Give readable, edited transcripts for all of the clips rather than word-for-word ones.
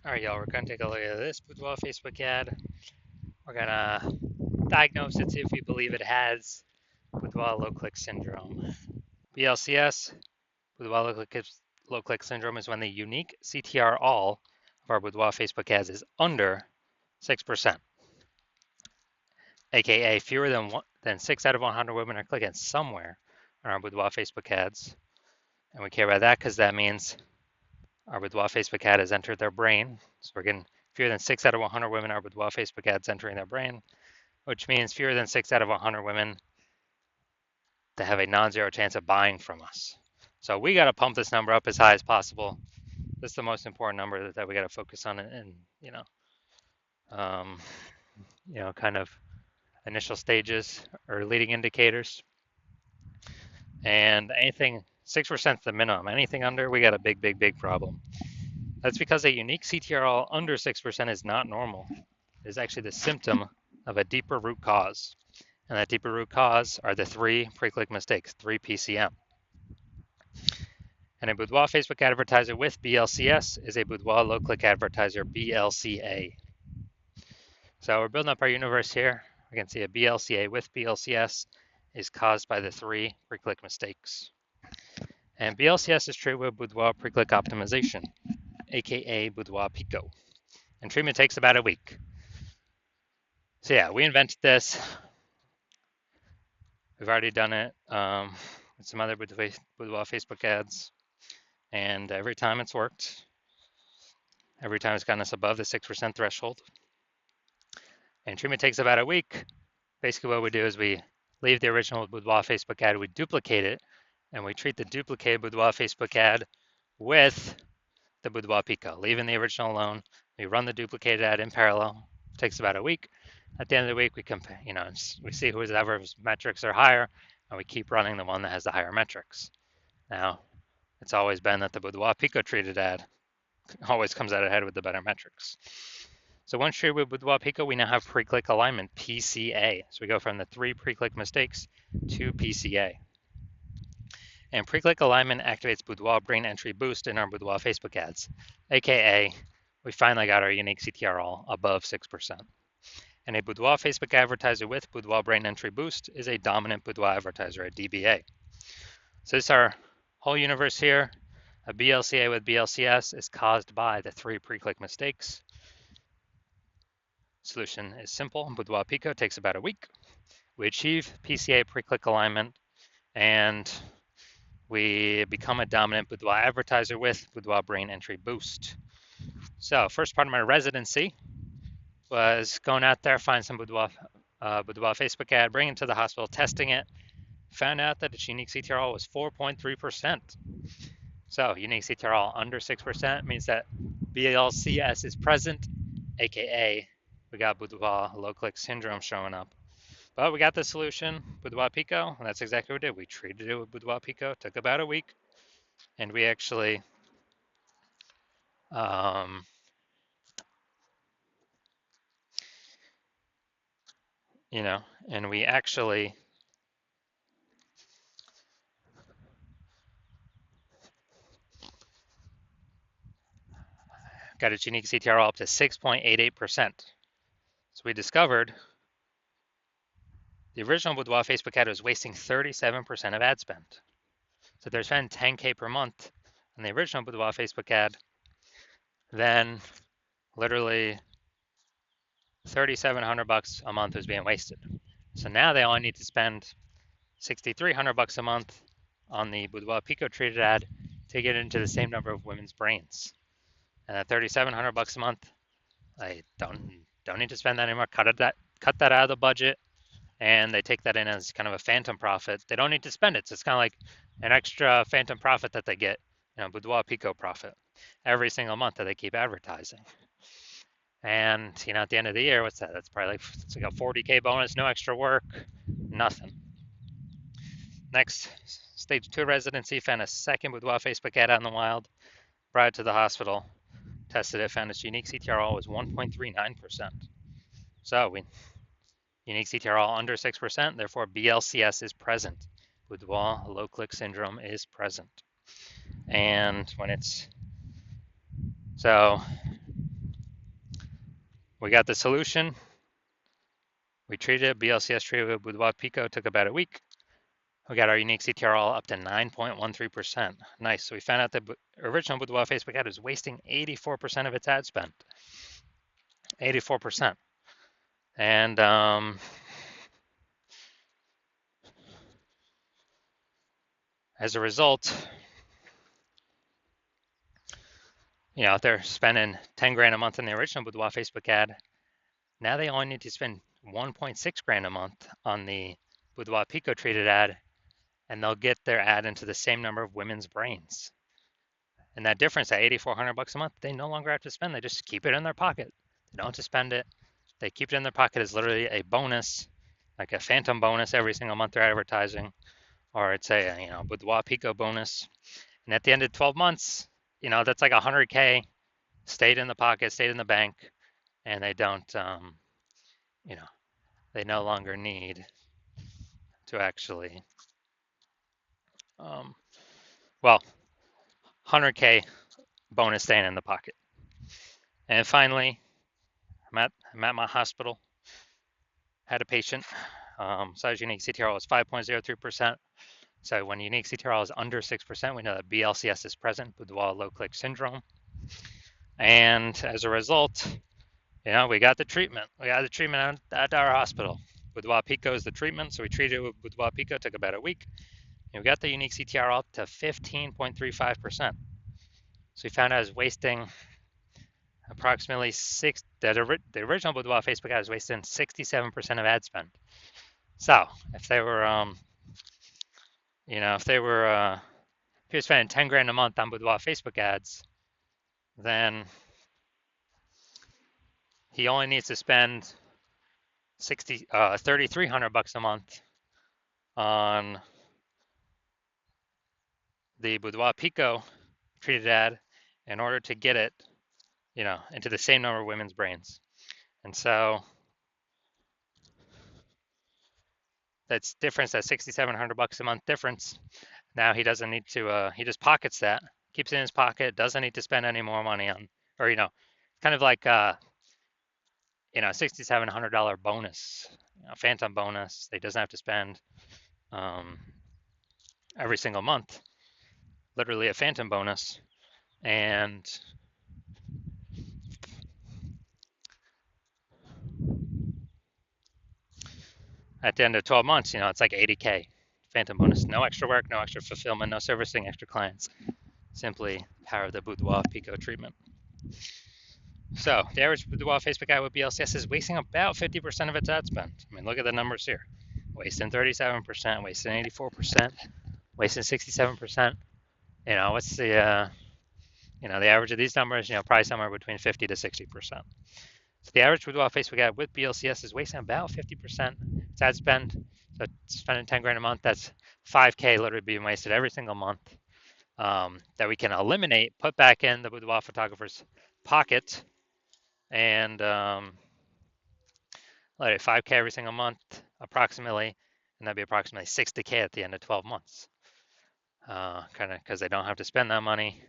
All right, y'all, we're going to take a look at this Boudoir Facebook ad. We're going to diagnose it, see if we believe it has Boudoir low-click syndrome. BLCS, Boudoir low-click syndrome, is when the unique CTR all of our Boudoir Facebook ads is under 6%, aka fewer than 6 out of 100 women are clicking somewhere on our Boudoir Facebook ads. And we care about that because that means our Boudoir Facebook ad has entered their brain. So we're getting fewer than 6 out of 100 women are Boudoir Facebook ads entering their brain, which means fewer than 6 out of 100 women that have a non-zero chance of buying from us. So we got to pump this number up as high as possible. This is the most important number that we got to focus on, and um, kind of initial stages or leading indicators. And anything 6% is the minimum. Anything under, we got a big problem. That's because a unique CTRL under 6% is not normal. It is actually the symptom of a deeper root cause. And that deeper root cause are the 3 pre-click mistakes, 3 PCM. And a Boudoir Facebook advertiser with BLCS is a Boudoir low-click advertiser, BLCA. So we're building up our universe here. We can see a BLCA with BLCS is caused by the 3 pre-click mistakes. And BLCS is treated with Boudoir pre-click optimization, aka Boudoir Pico. And treatment takes about a week. So yeah, we invented this. We've already done it with some other Boudoir Facebook ads. And every time it's worked. Every time it's gotten us above the 6% threshold. And treatment takes about a week. Basically what we do is we leave the original Boudoir Facebook ad, we duplicate it, and we treat the duplicated Boudoir Facebook ad with the Boudoir Pico, leaving the original alone. We run the duplicated ad in parallel. It takes about a week. At the end of the week, we compare, we see whoever's metrics are higher, and we keep running the one that has the higher metrics. Now, it's always been that the Boudoir Pico treated ad always comes out ahead with the better metrics. So once treated with Boudoir Pico, we now have pre-click alignment, PCA. So we go from the 3 pre-click mistakes to PCA. And pre-click alignment activates Boudoir brain entry boost in our Boudoir Facebook ads, aka we finally got our unique CTR all above 6%. And a Boudoir Facebook advertiser with Boudoir brain entry boost is a dominant Boudoir advertiser, a DBA. So this is our whole universe here. A BLCA with BLCS is caused by the 3 pre-click mistakes. Solution is simple. Boudoir Pico takes about a week. We achieve PCA pre-click alignment, and we become a dominant Boudoir advertiser with Boudoir brain entry boost. So first part of my residency was going out there, find some Boudoir Facebook ad, bring it to the hospital, testing it, found out that its unique CTRL was 4.3%. So unique CTRL under 6% means that BLCS is present, aka we got Boudoir low-click syndrome showing up. But we got the solution, Boudoir Pico, and that's exactly what we did. We treated it with Boudoir Pico, took about a week, and we actually and we actually got its unique CTRL up to 6.88%. So we discovered the original Boudoir Facebook ad was wasting 37% of ad spend. So they're spending 10K per month on the original Boudoir Facebook ad, then literally $3,700 a month was being wasted. So now they only need to spend $6,300 a month on the Boudoir Pico treated ad to get into the same number of women's brains. And at $3,700 a month, I don't need to spend that anymore. Cut that out of the budget, and they take that in as kind of a phantom profit. They don't need to spend it, so it's kind of like an extra phantom profit that they get, Boudoir Pico profit every single month that they keep advertising. And at the end of the year, what's that? That's probably it's like a 40K bonus, no extra work, nothing. Next, stage 2 residency, found a second Boudoir Facebook ad out in the wild, brought it to the hospital, tested it, found its unique CTRL was 1.39%. So unique CTRL under 6%, therefore BLCS is present. Boudoir low-click syndrome is present. And when it's, so we got the solution. We treated it, BLCS treated with Boudoir Pico, took about a week. We got our unique CTRL up to 9.13%. Nice. So we found out that the original Boudoir Facebook ad was wasting 84% of its ad spend. 84%. And as a result, if they're spending 10 grand a month in the original Boudoir Facebook ad, now they only need to spend 1.6 grand a month on the Boudoir Pico treated ad, and they'll get their ad into the same number of women's brains. And that difference, at $8,400 a month, they no longer have to spend. They just keep it in their pocket. They don't have to spend it. They keep it in their pocket as literally a bonus, like a phantom bonus every single month they're advertising, or it's a Boudoir Pico bonus. And at the end of 12 months, that's like 100K stayed in the pocket, stayed in the bank, and they don't, they no longer need to actually, 100K bonus staying in the pocket. And finally, I'm at my hospital, had a patient, size unique CTRL was 5.03%. So when unique CTRL is under 6%, we know that BLCS is present, Boudoir low click syndrome. And as a result, we got the treatment. We got the treatment at our hospital. Boudoir Pico is the treatment, so we treated it with Boudoir Pico, took about a week. And we got the unique CTRL up to 15.35%. So we found out it was wasting approximately the original Boudoir Facebook ad was wasting 67% of ad spend. So if they were, if you're spending 10 grand a month on Boudoir Facebook ads, then he only needs to spend $3,300 a month on the Boudoir Pico treated ad in order to get it, into the same number of women's brains. And so that's difference, that $6,700 a month difference. Now he doesn't need to, he just pockets that, keeps it in his pocket, doesn't need to spend any more money on, or, kind of like, $6,700 bonus, phantom bonus. He doesn't have to spend every single month, literally a phantom bonus. And at the end of 12 months, it's like 80K phantom bonus. No extra work, no extra fulfillment, no servicing extra clients. Simply power of the Boudoir Pico treatment. So the average Boudoir Facebook ad with BLCS is wasting about 50% of its ad spend. I mean, look at the numbers here. Wasting 37%, wasting 84%, wasting 67%. What's the, the average of these numbers, probably somewhere between 50 to 60%. So the average Boudoir Facebook ad with BLCS is wasting about 50% its ad spend. So spending 10 grand a month, that's 5K literally being wasted every single month, that we can eliminate, put back in the Boudoir photographer's pocket, and let it 5K every single month approximately, and that'd be approximately 60K at the end of 12 months. Kind of because they don't have to spend that money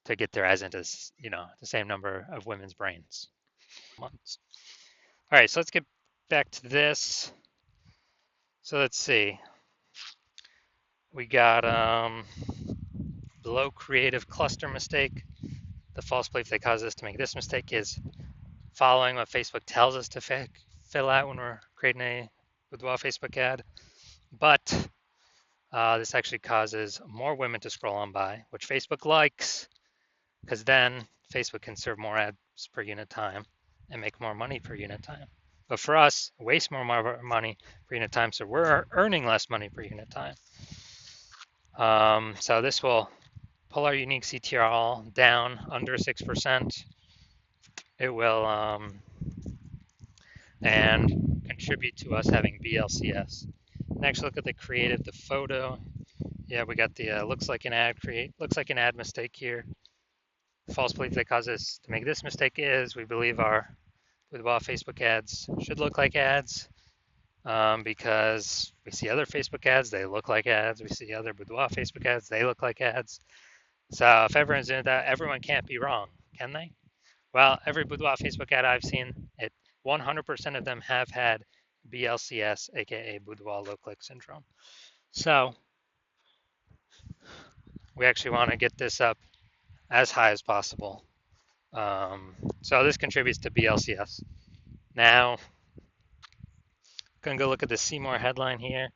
to get their ads into, the same number of women's brains. Months. All right, so let's get back to this. So let's see. We got below creative cluster mistake. The false belief that causes us to make this mistake is following what Facebook tells us to fill out when we're creating a Boudoir Facebook ad. But this actually causes more women to scroll on by, which Facebook likes, because then Facebook can serve more ads per unit time and make more money per unit time. But for us, waste more money per unit time, so we're earning less money per unit time. So this will pull our unique CTRL down under 6%. It will and contribute to us having BLCS. Next, look at the creative, the photo. Yeah, we got the looks like an ad mistake here. The false belief that causes us to make this mistake is we believe our Boudoir Facebook ads should look like ads, because we see other Facebook ads, they look like ads. We see other Boudoir Facebook ads, they look like ads. So if everyone's doing that, everyone can't be wrong, can they? Well, every Boudoir Facebook ad I've seen 100% of them have had BLCS, aka Boudoir low click syndrome. So we actually want to get this up as high as possible. So this contributes to BLCS. Now, gonna go look at the Seymour headline here.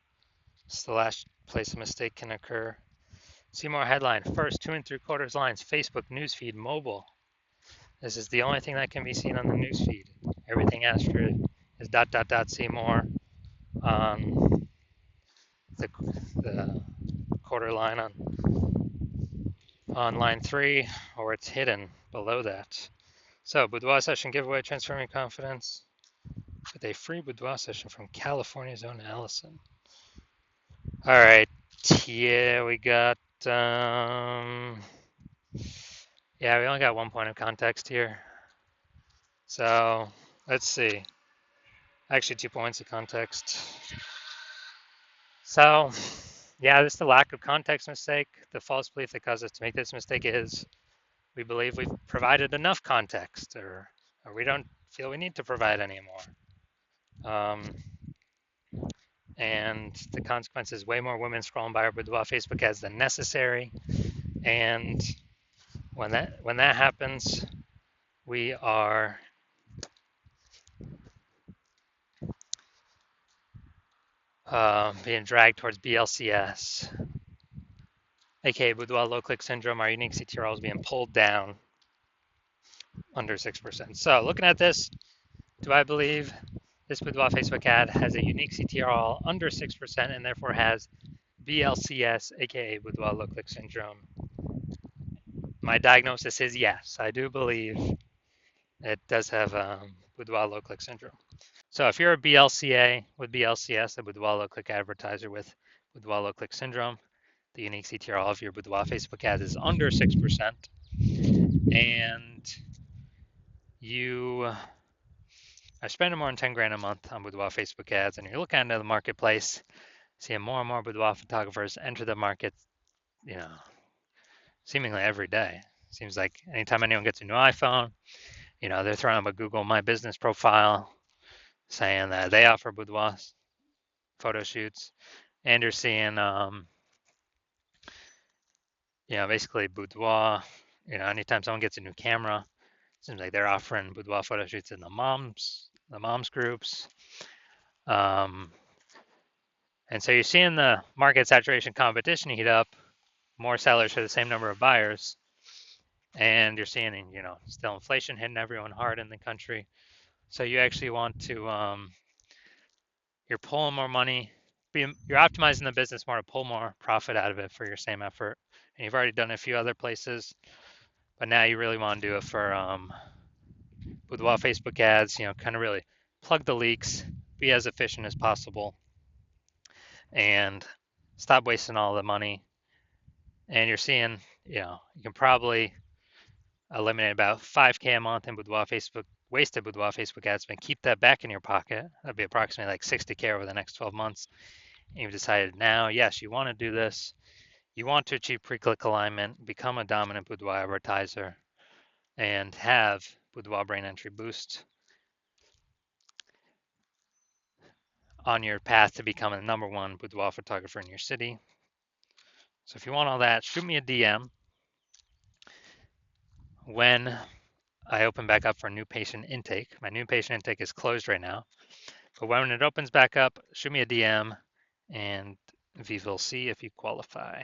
It's the last place a mistake can occur. Seymour headline: first 2 3/4 lines, Facebook newsfeed mobile. This is the only thing that can be seen on the newsfeed. Everything after it is ... Seymour on the quarter line on line 3, or it's hidden below that. So Boudoir session giveaway, transforming confidence with a free Boudoir session from California's own Allison. All right, yeah, we got yeah, we only got 1 point of context here. So let's see. Actually, 2 points of context. So yeah, this is the lack of context mistake. The false belief that caused us to make this mistake is we believe we've provided enough context, or we don't feel we need to provide any more. And the consequence is way more women scrolling by our Boudoir Facebook ads than necessary. And when that happens, we are being dragged towards BLCS, aka Boudoir low click syndrome. Our unique CTRL is being pulled down under 6%. So looking at this, do I believe this Boudoir Facebook ad has a unique CTRL under 6% and therefore has BLCS, aka Boudoir low click syndrome? My diagnosis is yes. I do believe it does have Boudoir low click syndrome. So if you're a BLCA with BLCS, a Boudoir low click advertiser with Boudoir low click syndrome, the unique CTRL of your Boudoir Facebook ad is under 6%, and you are spending more than 10 grand a month on Boudoir Facebook ads, and you're looking into the marketplace, seeing more and more Boudoir photographers enter the market, seemingly every day. Seems like anytime anyone gets a new iPhone, they're throwing up a Google My Business profile saying that they offer Boudoir photo shoots, and you're seeing, basically Boudoir. Anytime someone gets a new camera, it seems like they're offering Boudoir photo shoots in the moms groups. And so you're seeing the market saturation competition heat up, more sellers for the same number of buyers, and you're seeing, still inflation hitting everyone hard in the country. So you actually want to, you're pulling more money, you're optimizing the business more to pull more profit out of it for your same effort. And you've already done it a few other places, but now you really want to do it for Boudoir Facebook ads, kind of really plug the leaks, be as efficient as possible, and stop wasting all the money. And you're seeing, you can probably eliminate about 5K a month in wasted Boudoir Facebook ads, and keep that back in your pocket. That'd be approximately like 60K over the next 12 months. And you've decided now, yes, you want to do this. You want to achieve pre-click alignment, become a dominant Boudoir advertiser, and have Boudoir brain entry boost on your path to becoming the #1 Boudoir photographer in your city. So if you want all that, shoot me a DM when I open back up for new patient intake. My new patient intake is closed right now, but when it opens back up, shoot me a DM and we will see if you qualify.